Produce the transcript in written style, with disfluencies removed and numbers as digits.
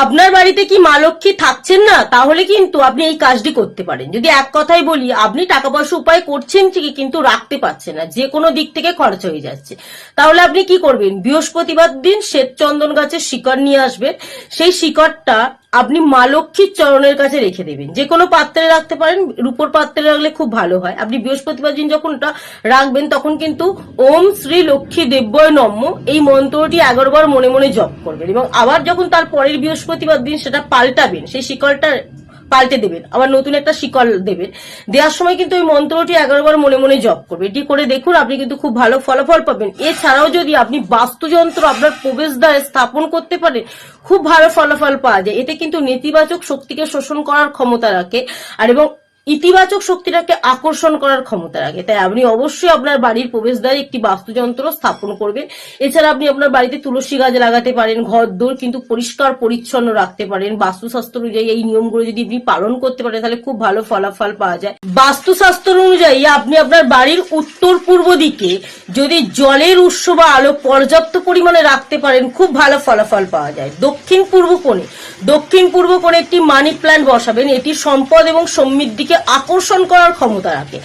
আপনার বাড়িতে কি মা লক্ষ্মী থাকছেন না, তাহলে কিন্তু আপনি এই কাজটি করতে পারেন। যদি এক কথাই বলি, আপনি টাকা পয়সা উপায় করছেন ঠিকই, কিন্তু রাখতে পারছেন না, যে কোনো দিক থেকে খরচ হয়ে যাচ্ছে, তাহলে আপনি কি করবেন? বৃহস্পতিবার দিন শ্বেত চন্দন গাছের শিকড় নিয়ে আসবেন। সেই শিকড়টা আপনি মা লক্ষ্মীর চরণের কাছে রেখে দেবেন। যে কোনো পাত্রে রাখতে পারেন, রূপোর পাত্রে রাখলে খুব ভালো হয়। আপনি বৃহস্পতিবার দিন যখন রাখবেন, তখন কিন্তু ওম শ্রী লক্ষ্মী দেব্যয় নমঃ এই মন্ত্রটি 11 বার মনে মনে জপ করবেন, এবং আবার যখন তার পরের বৃহস্পতিবার দিন সেটা পাল্টাবেন, সেই শিকড়টা পাল্টে দেবেন, আবার নতুন একটা শিকড় দেবেন। দেওয়ার সময় কিন্তু ওই মন্ত্রটি 11 বার মনে মনে জপ করবে। এটি করে দেখুন, আপনি কিন্তু খুব ভালো ফলাফল পাবেন। এছাড়াও যদি আপনি বাস্তুযন্ত্র আপনার প্রবেশদ্বারে স্থাপন করতে পারেন, খুব ভালো ফলাফল পাওয়া যায়। এতে কিন্তু নেতিবাচক শক্তিকে শোষণ করার ক্ষমতা রাখে, আর এবং ইতিবাচক শক্তিটাকে আকর্ষণ করার ক্ষমতা রাখে। তাই আপনি অবশ্যই আপনার বাড়ির প্রবেশদ্বারে একটি বাস্তুযন্ত্র স্থাপন করবেন। এছাড়া আপনি আপনার বাড়িতে তুলসী গাছ লাগাতে পারেন, ঘর দোর কিন্তু পরিষ্কার পরিচ্ছন্ন রাখতে পারেন। বাস্তুশাস্ত্র অনুযায়ী এই নিয়মগুলো যদি আপনি পালন করতে পারেন, তাহলে খুব ভালো ফলাফল পাওয়া যায়। বাস্তুশাস্ত্র অনুযায়ী আপনি আপনার বাড়ির উত্তর পূর্ব দিকে যদি জলের উৎস বা আলো পর্যাপ্ত পরিমাণে রাখতে পারেন, খুব ভালো ফলাফল পাওয়া যায়। দক্ষিণ পূর্ব কোণে একটি মানি প্ল্যান্ট বসাবেন। এটি সম্পদ এবং সমৃদ্ধিকে আকর্ষণ করার ক্ষমতা রাখে।